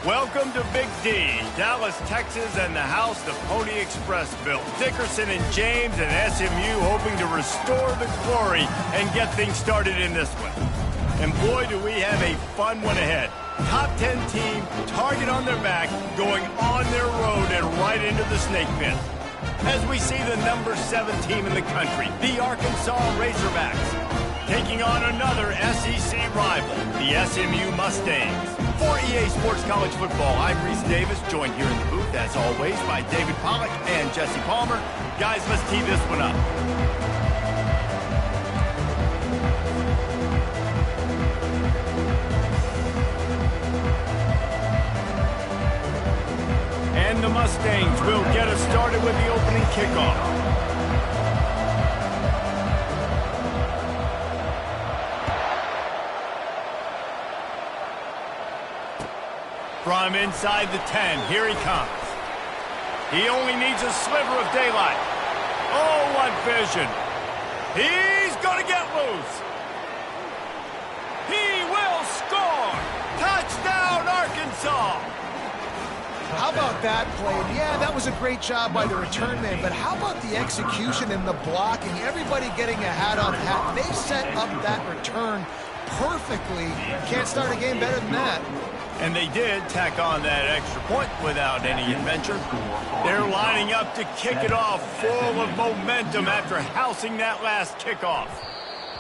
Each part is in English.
Welcome to Big D, Dallas, Texas, and the house the Pony Express built. Dickerson and James and SMU hoping to restore the glory and get things started in this one. And boy, do we have a fun one ahead. Top 10 team, target on their back, going on their road and right into the snake pit. As we see the number 7 team in the country, the Arkansas Razorbacks, taking on another SEC rival, the SMU Mustangs. For EA Sports College Football, I'm Reese Davis, joined here in the booth, as always, by David Pollack and Jesse Palmer. Guys, let's tee this one up. And the Mustangs will get us started with the opening kickoff. From inside the 10, here he comes. He only needs a sliver of daylight. Oh, what vision. He's going to get loose. He will score. Touchdown, Arkansas. How about that play? Yeah, that was a great job by the return man, but how about the execution and the blocking? Everybody getting a hat-on-hat. They set up that return perfectly. Can't start a game better than that. And they did tack on that extra point without any adventure. They're lining up to kick it off full of momentum after housing that last kickoff.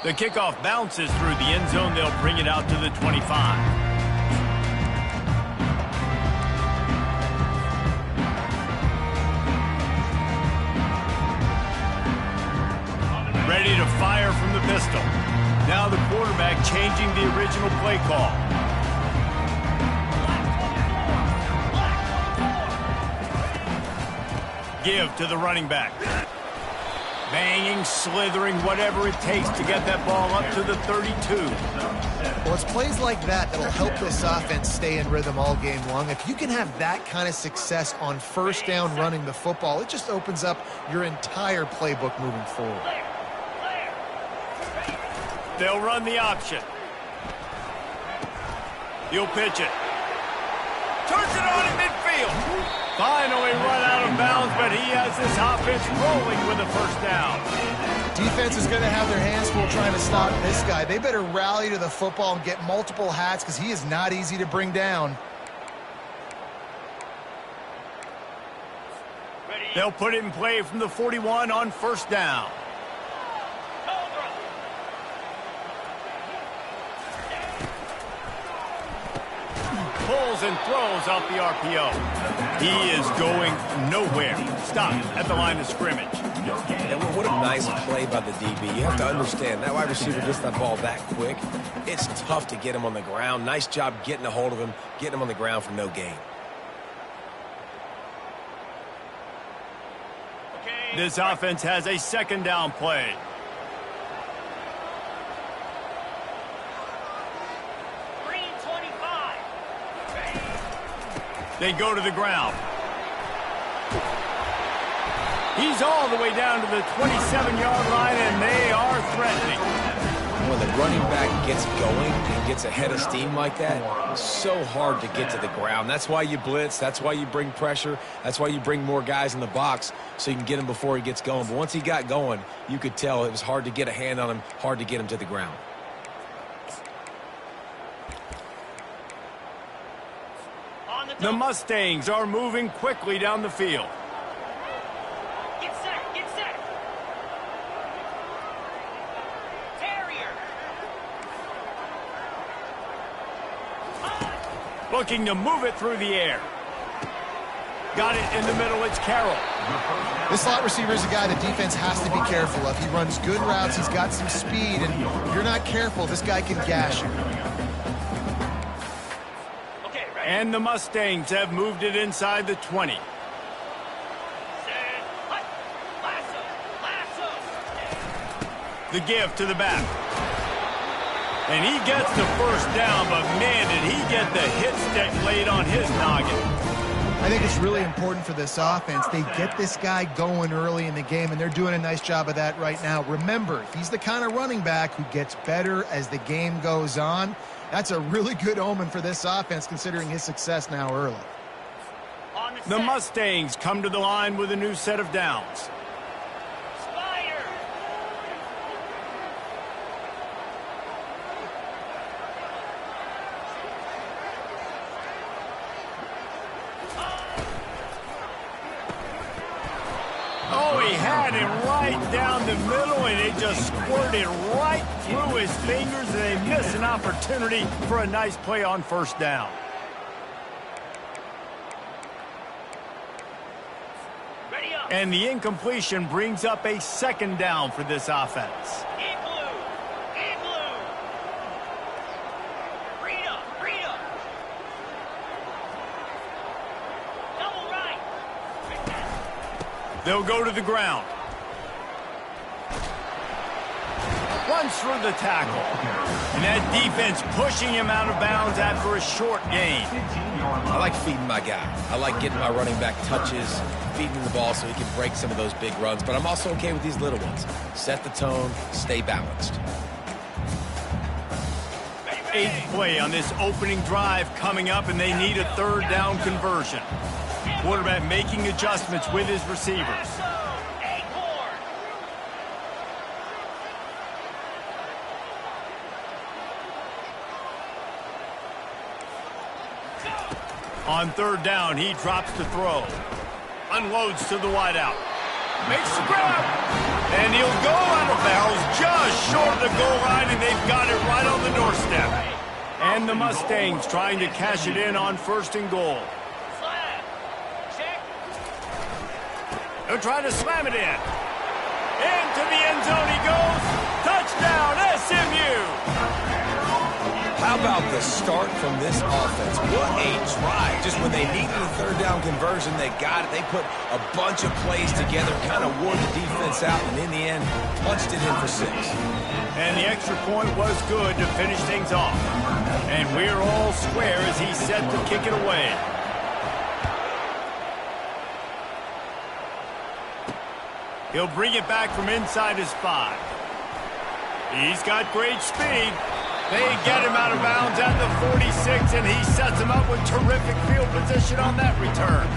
The kickoff bounces through the end zone. They'll bring it out to the 25. Ready to fire from the pistol. Now the quarterback changing the original play call. Give to the running back. Banging, slithering, whatever it takes to get that ball up to the 32. Well, it's plays like that that'll help this offense stay in rhythm all game long. If you can have that kind of success on first down running the football, it just opens up your entire playbook moving forward. They'll run the option. He'll pitch it. Turns it on in midfield. Finally run out of bounds, but he has this offense rolling with a first down. Defense is going to have their hands full trying to stop this guy. They better rally to the football and get multiple hats because he is not easy to bring down. They'll put it in play from the 41 on first down. Pulls and throws off the RPO. He is going nowhere. Stop at the line of scrimmage. And what a nice play by the DB. You have to understand, that wide receiver gets that ball that quick. It's tough to get him on the ground. Nice job getting a hold of him, getting him on the ground for no gain. This offense has a second down play. They go to the ground. He's all the way down to the 27-yard line, and they are threatening. When the running back gets going and gets ahead of steam like that, it's so hard to get to the ground. That's why you blitz. That's why you bring pressure. That's why you bring more guys in the box so you can get him before he gets going. But once he got going, you could tell it was hard to get a hand on him, hard to get him to the ground. The Mustangs are moving quickly down the field. Get set, get set. Terrier. Looking to move it through the air. Got it in the middle. It's Carroll. This slot receiver is a guy the defense has to be careful of. He runs good routes. He's got some speed, and if you're not careful, this guy can gash you. And the Mustangs have moved it inside the 20. The give to the back. And he gets the first down, but man, did he get the hit stick laid on his noggin. I think it's really important for this offense. They get this guy going early in the game, and they're doing a nice job of that right now. Remember, he's the kind of running back who gets better as the game goes on. That's a really good omen for this offense, considering his success now early. The Mustangs come to the line with a new set of downs. Oh, he had him right down the middle, and it just squirted right through his fingers, and they missed an opportunity for a nice play on first down. And the incompletion brings up a second down for this offense. In blue. In blue. Rita. Rita. Double right. They'll go to the ground. Runs through the tackle. And that defense pushing him out of bounds after a short gain. I like feeding my guy. I like getting my running back touches, feeding him the ball so he can break some of those big runs. But I'm also okay with these little ones. Set the tone, stay balanced. Eighth play on this opening drive coming up, and they need a third down conversion. Quarterback making adjustments with his receivers. On third down, he drops to throw. Unloads to the wideout. Makes the grab. And he'll go out of bounds just short of the goal line, and they've got it right on the doorstep. And the Mustangs trying to cash it in on first and goal. They're trying to slam it in. Into the end zone he goes. Touchdown, SMU. How about the start from this offense? What a drive. Just when they needed a third down conversion, they got it. They put a bunch of plays together, kind of wore the defense out, and in the end, punched it in for 6. And the extra point was good to finish things off. And we're all square as he's set to kick it away. He'll bring it back from inside his 5. He's got great speed. They get him out of bounds at the 46, and he sets him up with terrific field position on that return.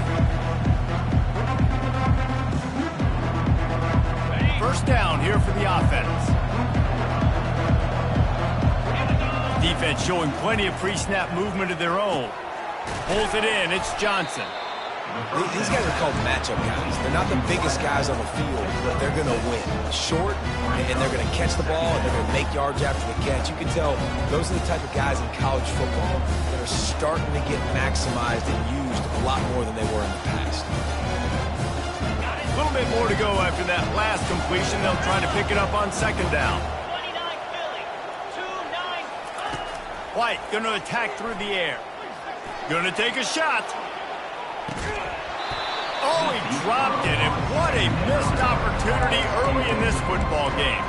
First down here for the offense. Defense showing plenty of pre-snap movement of their own. Pulls it in. It's Johnson. These guys are called matchup guys. They're not the biggest guys on the field, but they're going to win. Short, and they're going to catch the ball, and they're going to make yards after the catch. You can tell those are the type of guys in college football that are starting to get maximized and used a lot more than they were in the past. A little bit more to go after that last completion. They'll try to pick it up on second down. 29 Philly. 2-9. White going to attack through the air. Going to take a shot. Oh, he dropped it, and what a missed opportunity early in this football game.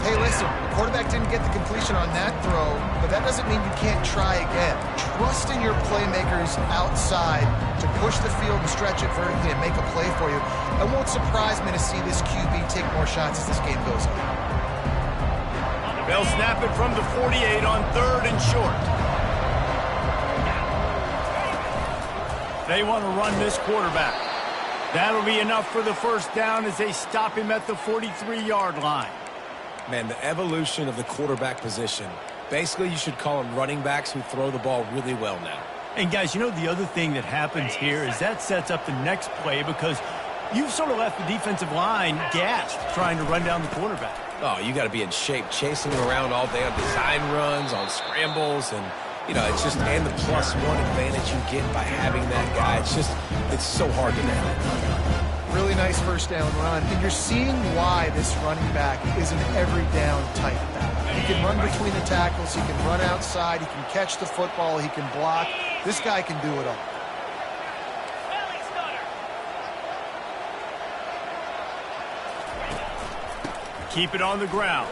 Hey, listen, the quarterback didn't get the completion on that throw, but that doesn't mean you can't try again. Trust in your playmakers outside to push the field and stretch it vertically and make a play for you. It won't surprise me to see this QB take more shots as this game goes on. They'll snap it from the 48 on third and short. They want to run this quarterback. That'll be enough for the first down as they stop him at the 43-yard line. Man, the evolution of the quarterback position. Basically, you should call them running backs who throw the ball really well now. And, guys, you know the other thing that happens here is that sets up the next play because you've sort of left the defensive line gassed trying to run down the quarterback. Oh, you got to be in shape, chasing him around all day on design runs, on scrambles, and you know, it's just, and the +1 advantage you get by having that guy. It's so hard to manage. Really nice first down run. And you're seeing why this running back is an every down type back. He can run between the tackles. He can run outside. He can catch the football. He can block. This guy can do it all. Keep it on the ground.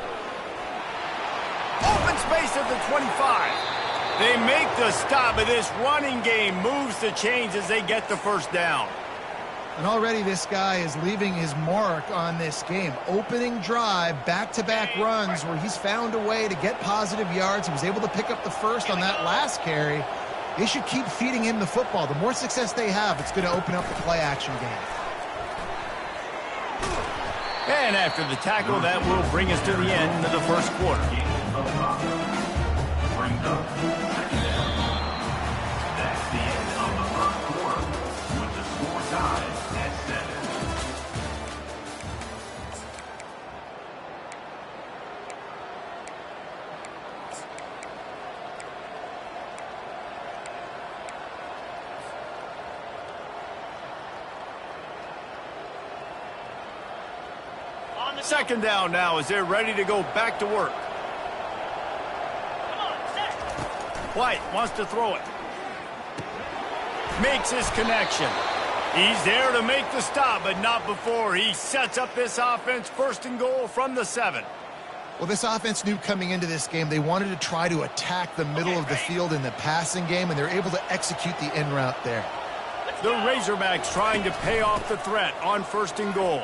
Open space at the 25. They make the stop, but this running game moves the chains as they get the first down. And already this guy is leaving his mark on this game. Opening drive, back-to-back runs where he's found a way to get positive yards. He was able to pick up the first on that last carry. They should keep feeding him the football. The more success they have, it's going to open up the play-action game. And after the tackle, that will bring us to the end of the first quarter. That's the end of the first quarter with the score tied at 7. Second down now as they're ready to go back to work. Come on, set. White wants to throw it. Makes his connection. He's there to make the stop, but not before he sets up this offense first and goal from the 7. Well, this offense knew coming into this game they wanted to try to attack the middle of the field in the passing game, and they're able to execute the in route there. The Razorbacks trying to pay off the threat on first and goal.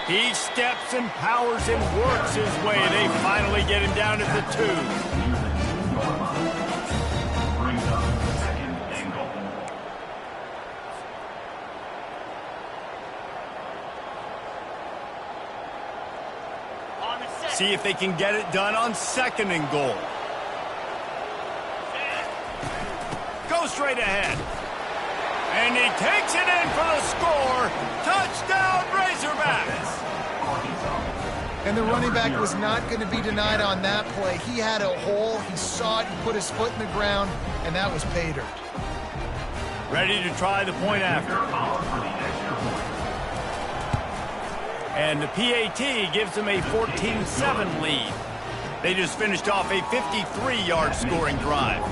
He steps and powers and works his way. They finally get him down at the 2. Brings up second and goal. On the set. See if they can get it done on second and goal. Go straight ahead. And he takes it in for the score. Touchdown, Razorbacks. And the running back was not going to be denied on that play. He had a hole, he saw it, he put his foot in the ground, and that was pay dirt. Ready to try the point after. And the PAT gives them a 14-7 lead. They just finished off a 53-yard scoring drive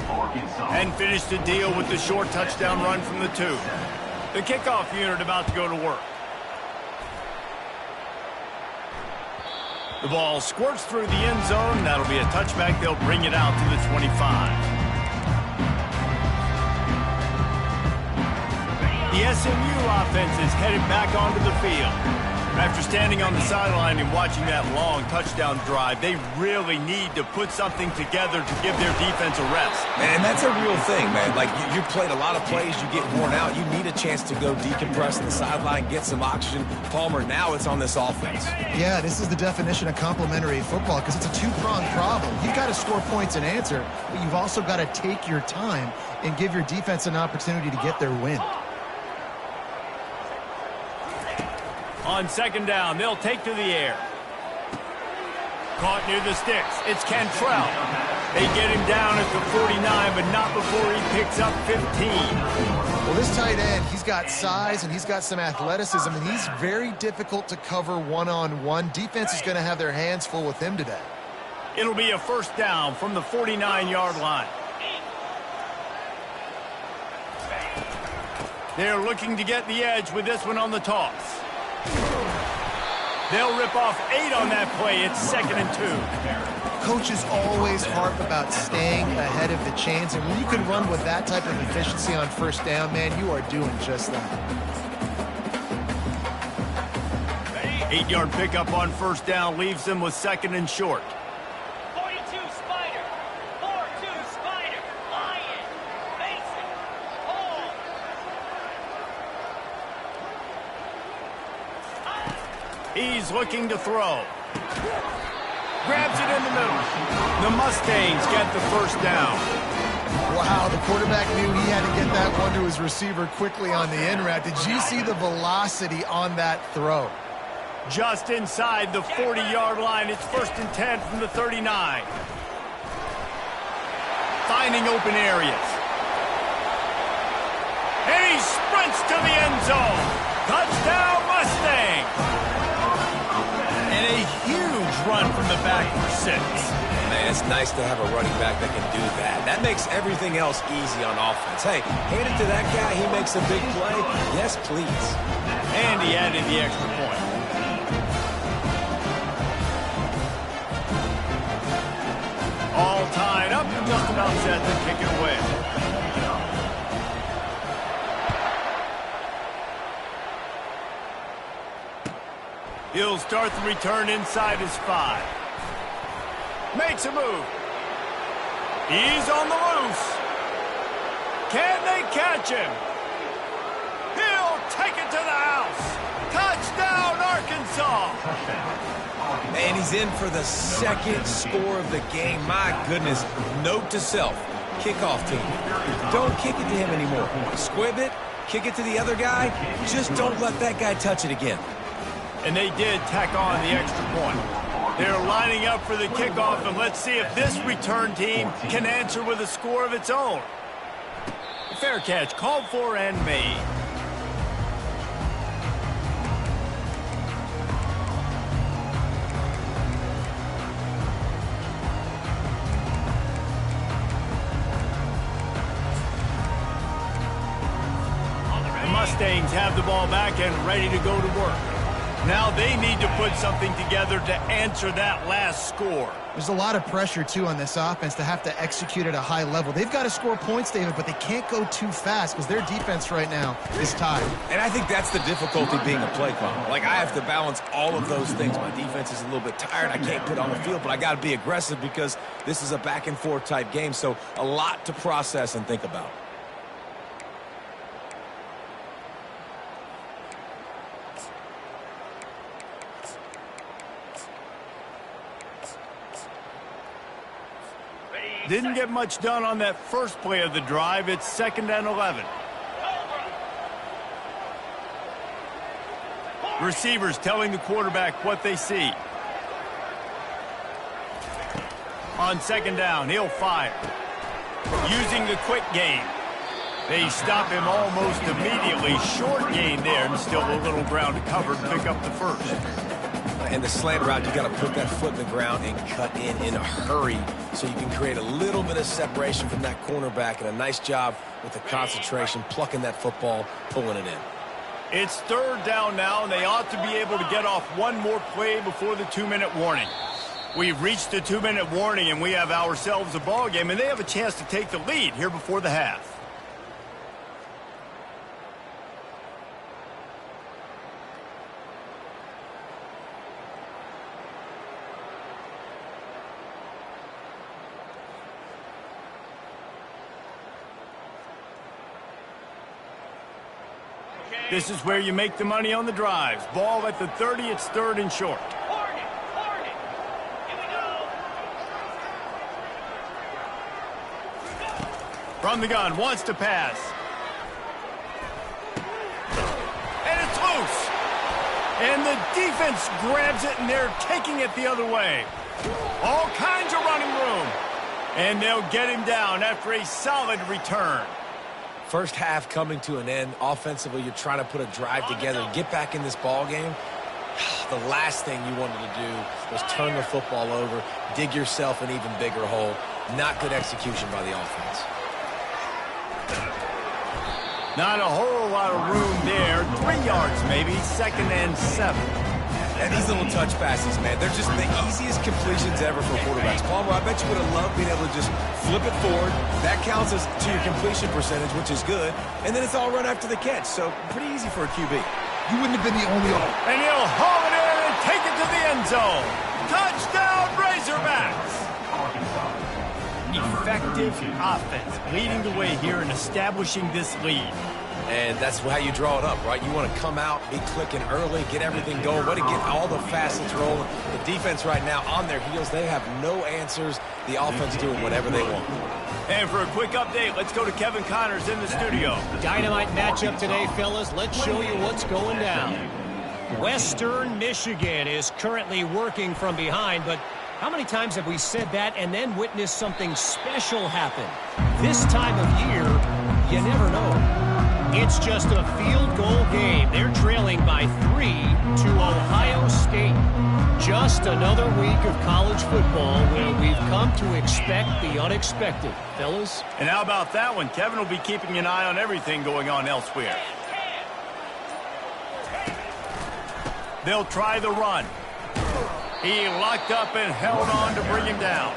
and finished the deal with the short touchdown run from the 2. The kickoff unit about to go to work. The ball squirts through the end zone. That'll be a touchback. They'll bring it out to the 25. The SMU offense is headed back onto the field. After standing on the sideline and watching that long touchdown drive, they really need to put something together to give their defense a rest. And that's a real thing, man. Like, you played a lot of plays, you get worn out, you need a chance to go decompress on the sideline, get some oxygen. Palmer, now it's on this offense. Yeah, this is the definition of complementary football because it's a two-pronged problem. You've got to score points and answer, but you've also got to take your time and give your defense an opportunity to get their win. On second down, they'll take to the air. Caught near the sticks. It's Cantrell. They get him down at the 49, but not before he picks up 15. Well, this tight end, he's got size and he's got some athleticism, and he's very difficult to cover one-on-one. Defense is going to have their hands full with him today. It'll be a first down from the 49-yard line. They're looking to get the edge with this one on the toss. They'll rip off 8 on that play. It's 2nd and 2. Coaches always harp about staying ahead of the chains, and when you can run with that type of efficiency on first down, man, you are doing just that. 8-yard pickup on first down leaves them with 2nd and short. 42 Spider. 4-2 Spider. Lion. Mason. Hole. He's looking to throw. Grabs it in the middle. The Mustangs get the first down. Wow, the quarterback knew he had to get that one to his receiver quickly on the in route. Did you see the velocity on that throw? Just inside the 40-yard line. It's 1st and 10 from the 39. Finding open areas. And he sprints to the end zone. Touchdown, Mustangs. And a huge run from the back for 6. Man, it's nice to have a running back that can do that. That makes everything else easy on offense. Hey, hand it to that guy. He makes a big play. Yes, please. And he added the extra point. All tied up. just about set to kick it away. He'll start the return inside his 5. Makes a move. He's on the loose. Can they catch him? He'll take it to the house. Touchdown, Arkansas. And he's in for the second score of the game. My goodness. Note to self. Kickoff team. Don't kick it to him anymore. Squib it. Kick it to the other guy. Just don't let that guy touch it again. And they did tack on the extra point. They're lining up for the kickoff, and let's see if this return team can answer with a score of its own. Fair catch, called for and made. The Mustangs have the ball back and ready to go to work. Now they need to put something together to answer that last score. There's a lot of pressure, too, on this offense to have to execute at a high level. They've got to score points, David, but they can't go too fast because their defense right now is tied. And I think that's the difficulty being a play caller. Like, I have to balance all of those things. My defense is a little bit tired. I can't put on the field, but I got to be aggressive because this is a back-and-forth type game, so a lot to process and think about. Didn't get much done on that first play of the drive. It's 2nd and 11. Receivers telling the quarterback what they see. On 2nd down, he'll fire. Using the quick game. They stop him almost immediately. Short gain there, and still a little ground to cover to pick up the first. And the slant route, you got to put that foot in the ground and cut in a hurry so you can create a little bit of separation from that cornerback, and a nice job with the concentration, plucking that football, pulling it in. It's 3rd down now, and they ought to be able to get off one more play before the 2-minute warning. We've reached the 2-minute warning, and we have ourselves a ball game, and they have a chance to take the lead here before the half. This is where you make the money on the drives. Ball at the 30, it's 3rd and short. Hornet. Here we go. From the gun, wants to pass. And it's loose. And the defense grabs it, and they're taking it the other way. All kinds of running room. And they'll get him down after a solid return. First half coming to an end. Offensively, you're trying to put a drive together, get back in this ball game. The last thing you wanted to do was turn the football over, dig yourself an even bigger hole. Not good execution by the offense. Not a whole lot of room there. 3 yards maybe, 2nd and 7. And these little touch passes, man, they're just the easiest completions ever for quarterbacks. Palmer, I bet you would have loved being able to just flip it forward. That counts as to your completion percentage, which is good. And then it's all run after the catch, so pretty easy for a QB. You wouldn't have been the only one. And he'll haul it in and take it to the end zone. Touchdown, Razorbacks! Effective offense, leading the way here and establishing this lead. And that's how you draw it up, right? You want to come out, be clicking early, get everything going, want to get all the facets rolling. The defense right now on their heels, they have no answers. The offense doing whatever they want. And for a quick update, let's go to Kevin Connors in the studio. Dynamite matchup today, fellas. Let's show you what's going down. Western Michigan is currently working from behind, but how many times have we said that and then witnessed something special happen? This time of year, you never know. It's just a field goal game. They're trailing by 3 to Ohio State. Just another week of college football where we've come to expect the unexpected, fellas. And how about that one? Kevin will be keeping an eye on everything going on elsewhere. They'll try the run. He locked up and held on to bring him down.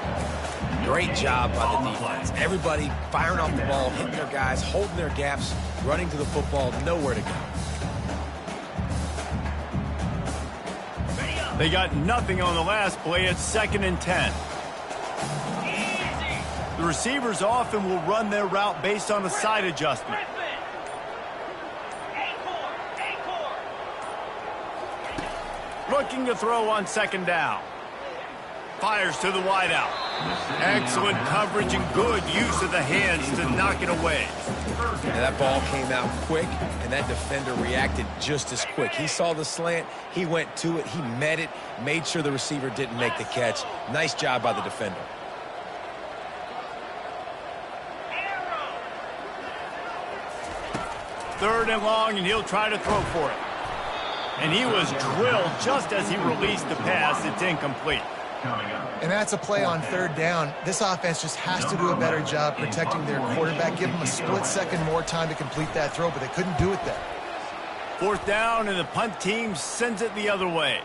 Great job by the defense. Everybody firing off the ball, hitting their guys, holding their gaps, running to the football, nowhere to go. They got nothing on the last play. It's 2nd and 10. The receivers often will run their route based on a side adjustment. Looking to throw on 2nd down. Fires to the wideout. Excellent coverage and good use of the hands to knock it away. And that ball came out quick, and that defender reacted just as quick. He saw the slant, he went to it, he met it, made sure the receiver didn't make the catch. Nice job by the defender. Third and long, and he'll try to throw for it. And he was drilled just as he released the pass. It's incomplete. And that's a play on 3rd down. This offense just has to do a better job protecting their quarterback. Give them a split second more time to complete that throw, but they couldn't do it there. 4th down, and the punt team sends it the other way.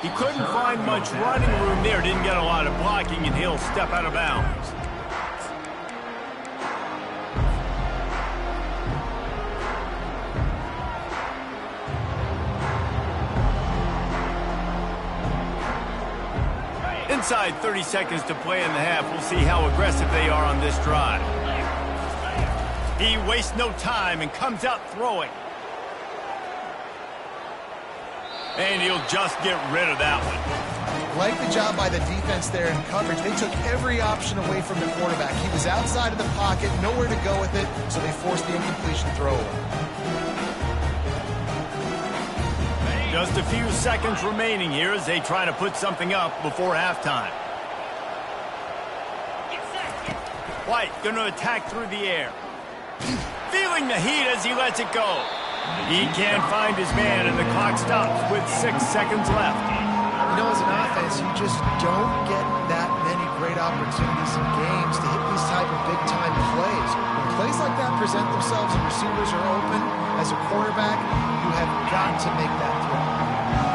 He couldn't find much running room there. Didn't get a lot of blocking, and he'll step out of bounds. Inside 30 seconds to play in the half. We'll see how aggressive they are on this drive. He wastes no time and comes out throwing. And he'll just get rid of that one. Like the job by the defense there in coverage. They took every option away from the quarterback. He was outside of the pocket, nowhere to go with it, so they forced the incompletion throw away. Just a few seconds remaining here as they try to put something up before halftime. White going to attack through the air. Feeling the heat as he lets it go. He can't find his man, and the clock stops with 6 seconds left. You know, as an offense, you just don't get that many great opportunities in games to hit these type of big-time plays. When plays like that present themselves and receivers are open, as a quarterback, you have got to make that throw.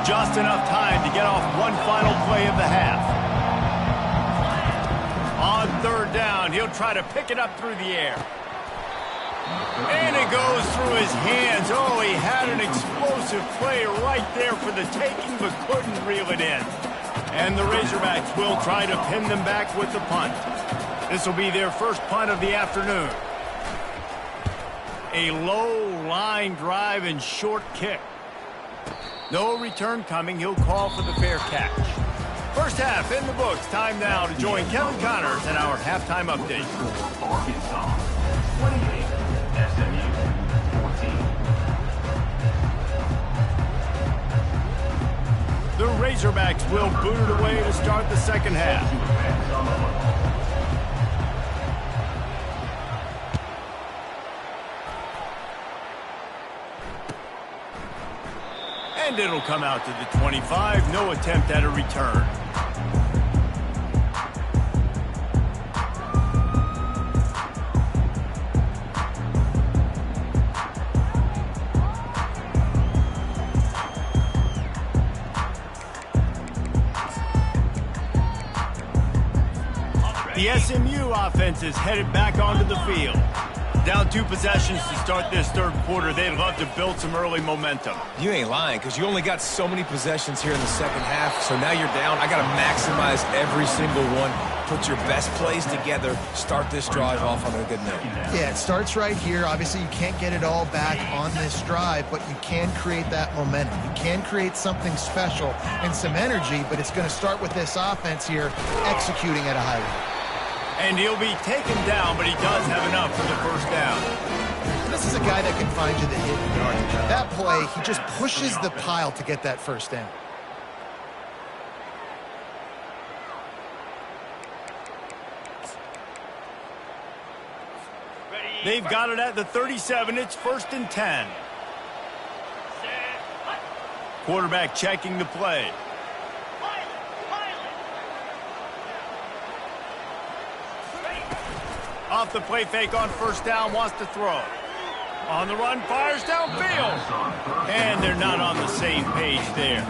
Just enough time to get off one final play of the half. On 3rd down, he'll try to pick it up through the air. And it goes through his hands. Oh, he had an explosive play right there for the taking, but couldn't reel it in. And the Razorbacks will try to pin them back with the punt. This will be their first punt of the afternoon. A low line drive and short kick. No return coming. He'll call for the fair catch. First half in the books. Time now to join Kevin Connors in our halftime update. Arkansas 28, SMU 14. The Razorbacks will boot it away to start the second half. And it'll come out to the 25. No attempt at a return. The SMU offense is headed back onto the field. Down 2 possessions to start this 3rd quarter. They'd love to build some early momentum. You ain't lying, because you only got so many possessions here in the second half, so now you're down. I got to maximize every single one. Put your best plays together. Start this drive off on a good note. Yeah, it starts right here. Obviously, you can't get it all back on this drive, but you can create that momentum. You can create something special and some energy, but it's going to start with this offense here executing at a high level. And he'll be taken down, but he does have enough for the first down. This is a guy that can find you the hidden yardage. That play, he just pushes the pile to get that first down. They've got it at the 37. It's 1st and 10. Quarterback checking the play. Off the play fake on 1st down, wants to throw. On the run, fires downfield. And they're not on the same page there.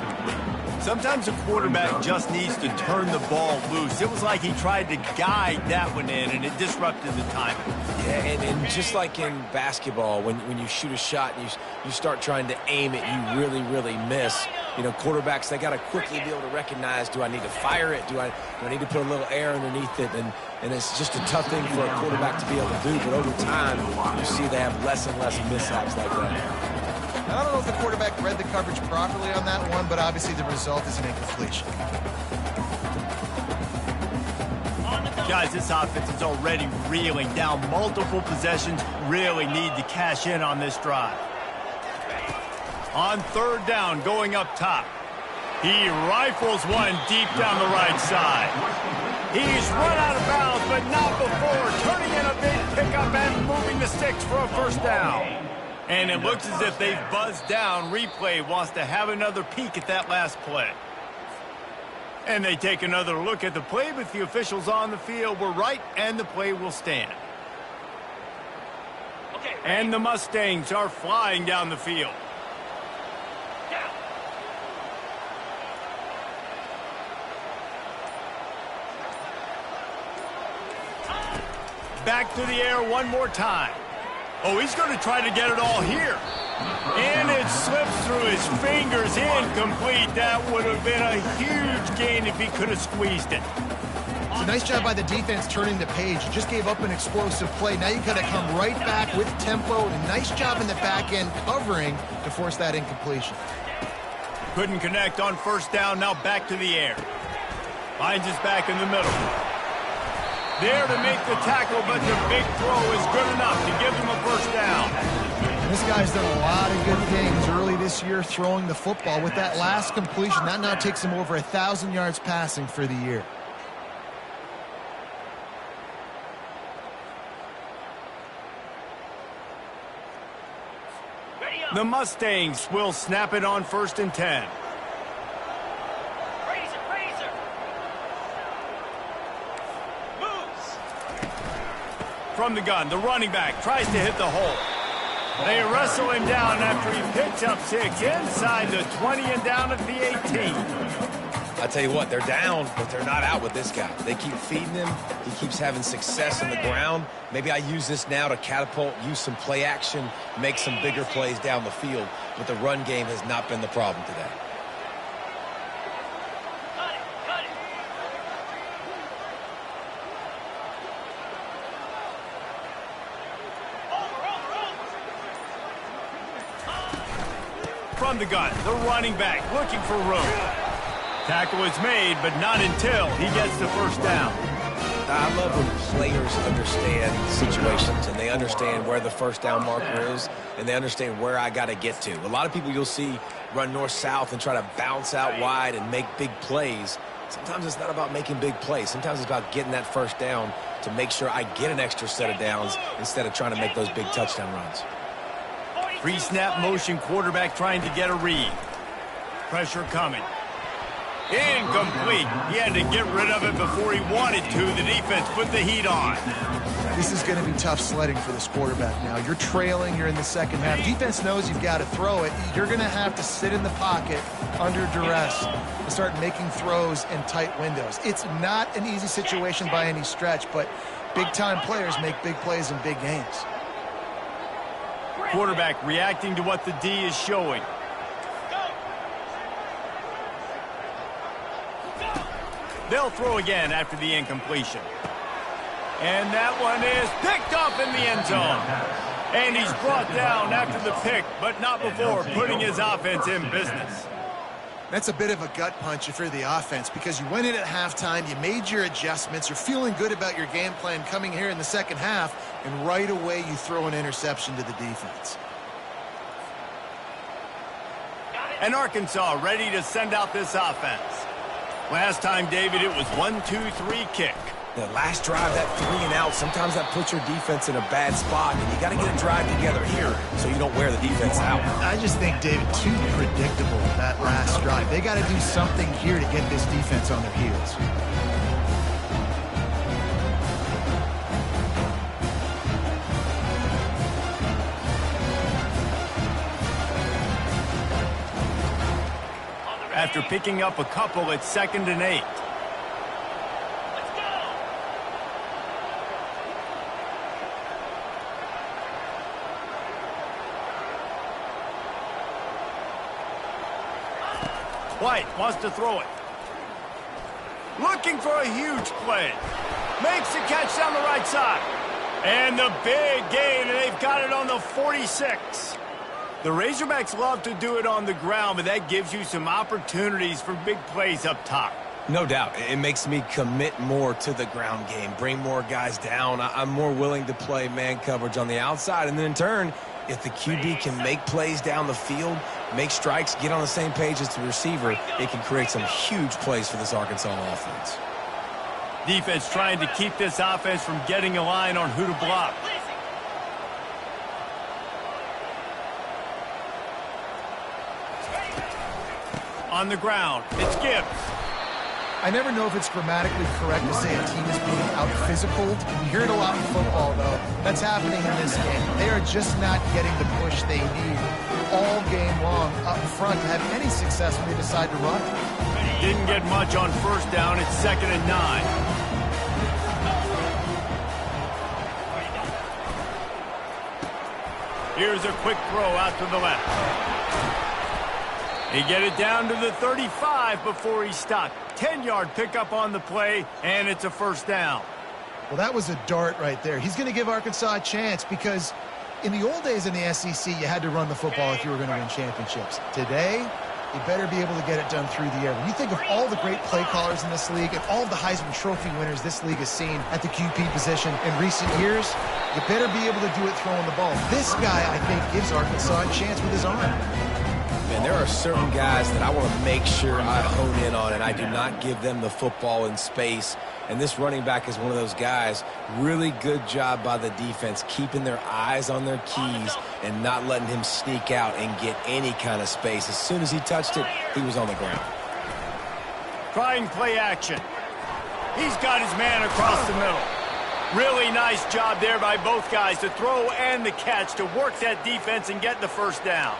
Sometimes a quarterback just needs to turn the ball loose. It was like he tried to guide that one in, and it disrupted the timing. Yeah, and just like in basketball, when you shoot a shot and you start trying to aim it, you really, really miss. You know, quarterbacks, they got to quickly be able to recognize, do I need to fire it? Do I need to put a little air underneath it? And it's just a tough thing for a quarterback to be able to do. But over time, you see they have less and less mishaps like that. I don't know if the quarterback read the coverage properly on that one, but obviously the result is an incompletion. Guys, this offense is already reeling down multiple possessions. Really need to cash in on this drive. On third down, going up top. He rifles one deep down the right side. He's run out of bounds, but not before turning in a big pickup and moving the sticks for a first down. And it looks as if they've buzzed down. Replay wants to have another peek at that last play. And they take another look at the play, but the officials on the field were right, and the play will stand. Okay. And the Mustangs are flying down the field. Back to the air one more time. Oh, he's going to try to get it all here. And it slips through his fingers, incomplete. That would have been a huge gain if he could have squeezed it. It's a nice job by the defense turning the page. You just gave up an explosive play. Now you got to come right back with tempo. And a nice job in the back end covering to force that incompletion. Couldn't connect on first down. Now back to the air. Finds his back in the middle. There to make the tackle, but the big throw is good enough to give him a first down. This guy's done a lot of good things early this year throwing the football. With that last completion, that now takes him over 1,000 yards passing for the year. The Mustangs will snap it on 1st and 10. From the gun, the running back tries to hit the hole. They wrestle him down after he picks up 6 inside the 20 and down at the 18. I tell you what, they're down, but they're not out with this guy. They keep feeding him. He keeps having success on the ground. Maybe I use this now to catapult, use some play action, make some bigger plays down the field. But the run game has not been the problem today. From the gun, the running back looking for room. Tackle is made, but not until he gets the first down. I love when players understand situations and they understand where the first down marker is and they understand where I got to get to. A lot of people you'll see run north-south and try to bounce out wide and make big plays. Sometimes it's not about making big plays. Sometimes it's about getting that first down to make sure I get an extra set of downs instead of trying to make those big touchdown runs. Pre-snap motion, quarterback trying to get a read. Pressure coming. Incomplete. He had to get rid of it before he wanted to. The defense put the heat on. This is going to be tough sledding for this quarterback now. You're trailing. You're in the second half. Defense knows you've got to throw it. You're going to have to sit in the pocket under duress and start making throws in tight windows. It's not an easy situation by any stretch, but big-time players make big plays in big games. Quarterback reacting to what the D is showing. They'll throw again after the incompletion. And that one is picked up in the end zone. And he's brought down after the pick, but not before putting his offense in business. That's a bit of a gut punch if you're the offense because you went in at halftime, you made your adjustments, you're feeling good about your game plan coming here in the second half, and right away you throw an interception to the defense. And Arkansas ready to send out this offense. Last time, David, it was 1-2-3 kick. The last drive, that 3 and out, sometimes that puts your defense in a bad spot, and you got to get a drive together here so you don't wear the defense out. I just think, David, too predictable that last drive. They got to do something here to get this defense on their heels. At after picking up a couple at 2nd and 8. Let's go. White wants to throw it. Looking for a huge play. Makes the catch down the right side. And the big gain, and they've got it on the 46. The Razorbacks love to do it on the ground, but that gives you some opportunities for big plays up top. No doubt. It makes me commit more to the ground game, bring more guys down. I'm more willing to play man coverage on the outside. And then in turn, if the QB can make plays down the field, make strikes, get on the same page as the receiver, it can create some huge plays for this Arkansas offense. Defense trying to keep this offense from getting a line on who to block. On the ground, it's Gibbs. I never know if it's grammatically correct to say a team is being out-physicaled. You hear it a lot in football, though. That's happening in this game. They are just not getting the push they need all game long up front to have any success when they decide to run. Didn't get much on 1st down. It's 2nd and 9. Here's a quick throw out to the left. He get it down to the 35 before he stopped. 10-yard pickup on the play, and it's a 1st down. Well, that was a dart right there. He's going to give Arkansas a chance because in the old days in the SEC, you had to run the football if you were going to win championships. Today, you better be able to get it done through the air. When you think of all the great play callers in this league and all of the Heisman Trophy winners this league has seen at the QB position in recent years, you better be able to do it throwing the ball. This guy, I think, gives Arkansas a chance with his arm. Man, there are certain guys that I want to make sure I hone in on, and I do not give them the football in space. And this running back is one of those guys. Really good job by the defense, keeping their eyes on their keys and not letting him sneak out and get any kind of space. As soon as he touched it, he was on the ground. Trying play action. He's got his man across the middle. Really nice job there by both guys to throw and the catch to work that defense and get the 1st down.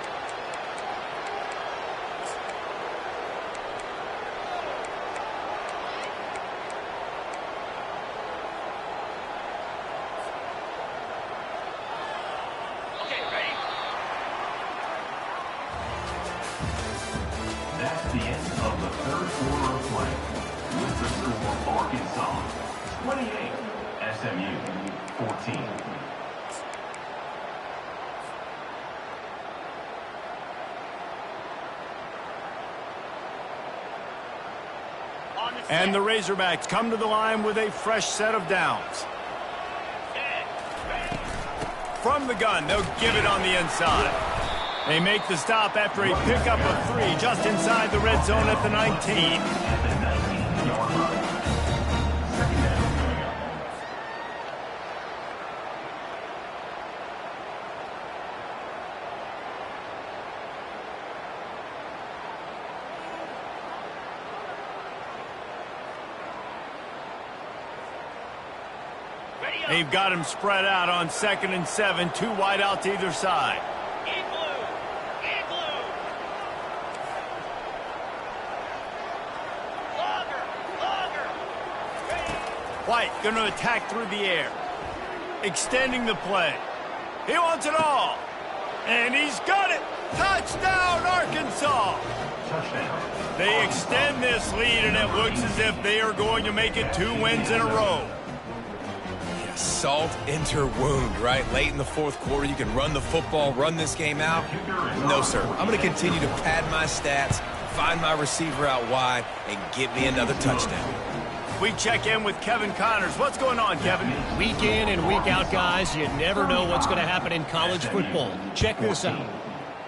That's the end of the 3rd quarter of play. With the score, Arkansas 28, SMU 14. And the Razorbacks come to the line with a fresh set of downs. From the gun, they'll give it on the inside. They make the stop after a pickup of 3 just inside the red zone at the 19. At the 19-yard line. 2nd down. They've got him spread out on 2nd and 7, 2 wide out to either side. In blue. In blue. Longer. White going to attack through the air. Extending the play. He wants it all. And he's got it. Touchdown, Arkansas. Touchdown. They extend this lead, and it looks as if they are going to make it 2 wins in a row. Salt enter wound, right? Late in the 4th quarter, you can run the football, run this game out. No, sir. I'm going to continue to pad my stats, find my receiver out wide, and get me another touchdown. We check in with Kevin Connors. What's going on, Kevin? Week in and week out, guys, you never know what's going to happen in college football. Check this out.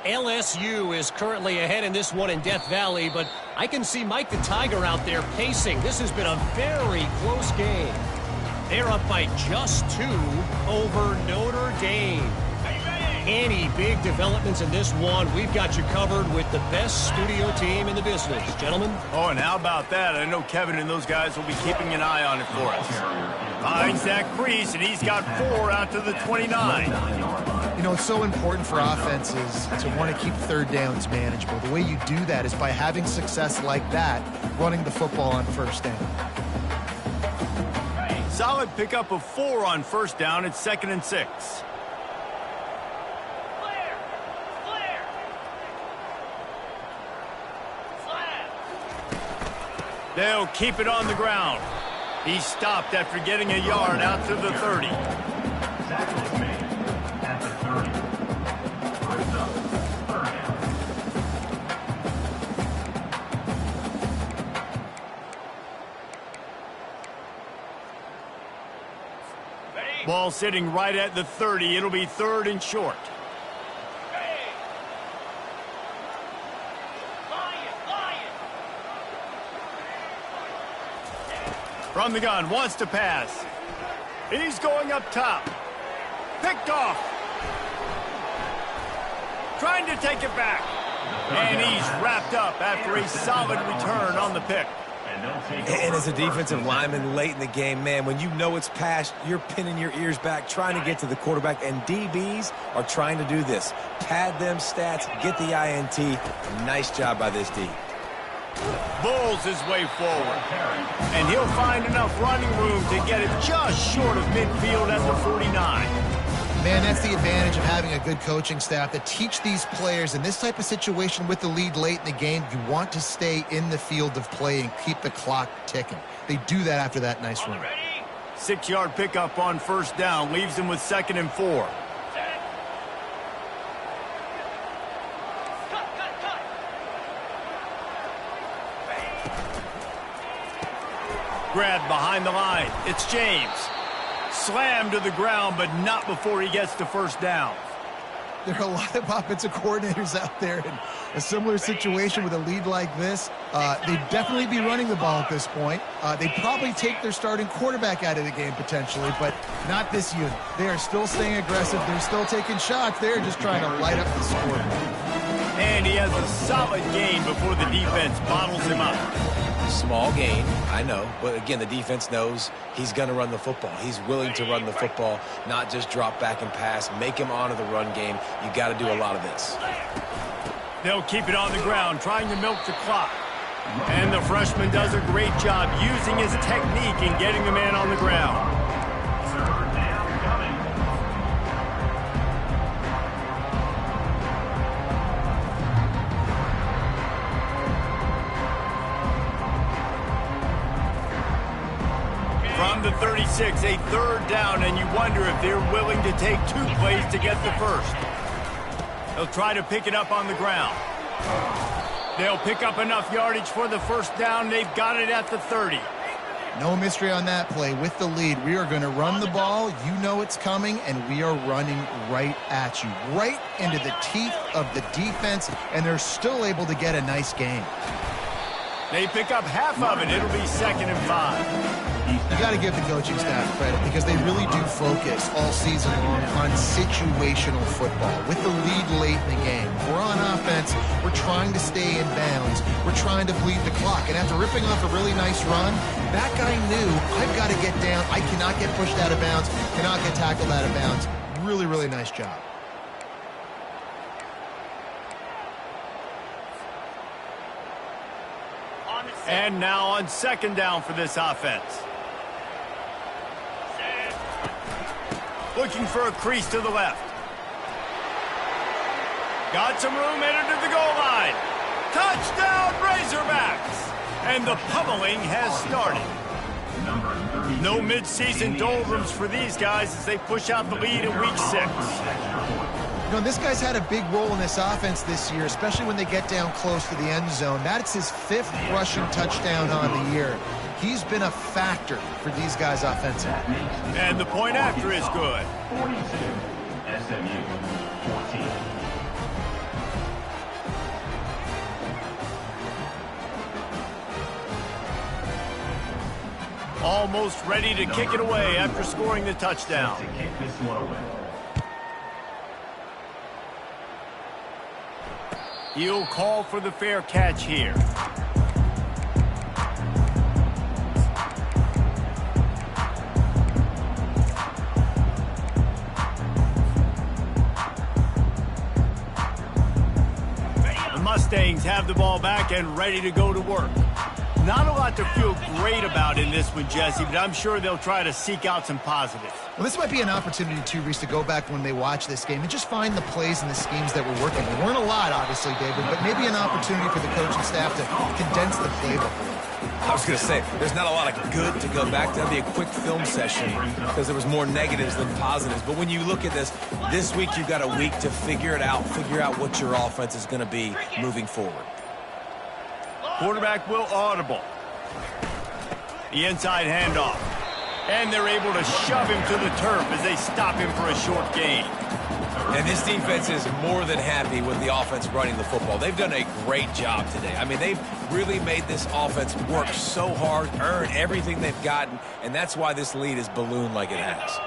LSU is currently ahead in this one in Death Valley, but I can see Mike the Tiger out there pacing. This has been a very close game. They're up by just 2 over Notre Dame. Are you ready? any big developments in this one, we've got you covered with the best studio team in the business. Gentlemen? Oh, and how about that? I know Kevin and those guys will be keeping an eye on it for us. Finds that crease, and he's got 4 out to the 29. You know, it's so important for offenses to want to keep third downs manageable. The way you do that is by having success like that, running the football on first down. Solid pickup of 4 on first down. It's 2nd and 6. Clear! Clear! Slap! They'll keep it on the ground. He stopped after getting a yard out to the 30. Tackle is made at the 30. First up, 3rd down. Ready? Ball sitting right at the 30. It'll be 3rd and short. Hey! Lion! Lion! From the gun, wants to pass. He's going up top. Picked off. Trying to take it back. And he's wrapped up after a solid return on the pick. And as a defensive lineman late in the game, man, when you know it's past, you're pinning your ears back, trying to get to the quarterback, and DBs are trying to do this. Pad them stats, get the INT. Nice job by this D. Bulls his way forward. And he'll find enough running room to get it just short of midfield at the 49. Man, that's the advantage of having a good coaching staff that teach these players in this type of situation with the lead late in the game, you want to stay in the field of play and keep the clock ticking. They do that after that nice run. Ready? 6-yard pickup on first down leaves him with 2nd and 4. Set! Cut! Cut! Cut! Grabbed behind the line. It's James. Slammed to the ground, but not before he gets to first down. There are a lot of offensive coordinators out there in a similar situation with a lead like this. They'd definitely be running the ball at this point. They'd probably take their starting quarterback out of the game potentially, but not this unit. They are still staying aggressive. They're still taking shots. They're just trying to light up the score. And he has a solid gain before the defense bottles him up. Small gain, I know, but again, the defense knows he's going to run the football. He's willing to run the football, not just drop back and pass, make him honor the run game. You got to do a lot of this. They'll keep it on the ground, trying to milk the clock. And the freshman does a great job using his technique in getting the man on the ground. 3rd down coming. From the 36, a 3rd down, and you wonder if they're willing to take 2 plays to get the first. They'll try to pick it up on the ground. They'll pick up enough yardage for the first down. They've got it at the 30. No mystery on that play. With the lead, we are going to run the ball. You know it's coming, and we are running right at you, right into the teeth of the defense, and they're still able to get a nice gain. They pick up half of it. It'll be 2nd and 5. You got to give the coaching staff credit because they really do focus all season long on situational football. With the lead late in the game, we're on offense, we're trying to stay in bounds, we're trying to bleed the clock. And after ripping off a really nice run, that guy knew, I've got to get down, I cannot get pushed out of bounds, cannot get tackled out of bounds. Really, really nice job. On the set. And now on 2nd down for this offense. Set. Looking for a crease to the left. Got some room, entered to the goal line. Touchdown, Razorbacks! And the pummeling has started. No midseason doldrums for these guys as they push out the lead in week 6. You know, this guy's had a big role in this offense this year, especially when they get down close to the end zone. That's his 5th rushing touchdown on the year. He's been a factor for these guys offensively. And the point after is good. 42, SMU, 14. Almost ready to kick it away after scoring the touchdown. To kick this one away. He'll call for the fair catch here. The Mustangs have the ball back and ready to go to work. Not a lot to feel great about in this one, Jesse, but I'm sure they'll try to seek out some positives. Well, this might be an opportunity, too, Reese, to go back when they watch this game and just find the plays and the schemes that were working. There weren't a lot, obviously, David, but maybe an opportunity for the coaching staff to condense the playbook. I was going to say, there's not a lot of good to go back to. That'd be a quick film session because there was more negatives than positives. But when you look at this week you've got a week to figure it out, figure out what your offense is going to be moving forward. Quarterback will audible. The inside handoff. And they're able to shove him to the turf as they stop him for a short gain. And this defense is more than happy with the offense running the football. They've done a great job today. I mean, they've really made this offense work so hard, earn everything they've gotten, and that's why this lead is ballooned like it has.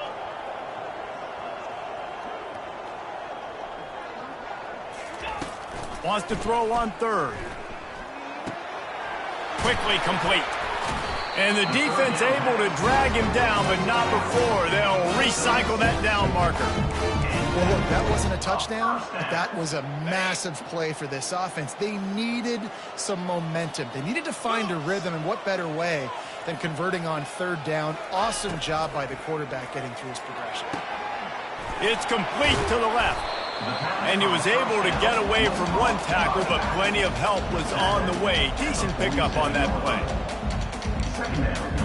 Wants to throw on third. Quickly complete. And the defense able to drag him down, but not before they'll recycle that down marker. Well, look, that wasn't a touchdown, but that was a massive play for this offense. They needed some momentum. They needed to find a rhythm, and what better way than converting on third down. Awesome job by the quarterback getting through his progression. It's complete to the left. And he was able to get away from one tackle, but plenty of help was on the way. Decent pickup on that play. Second down.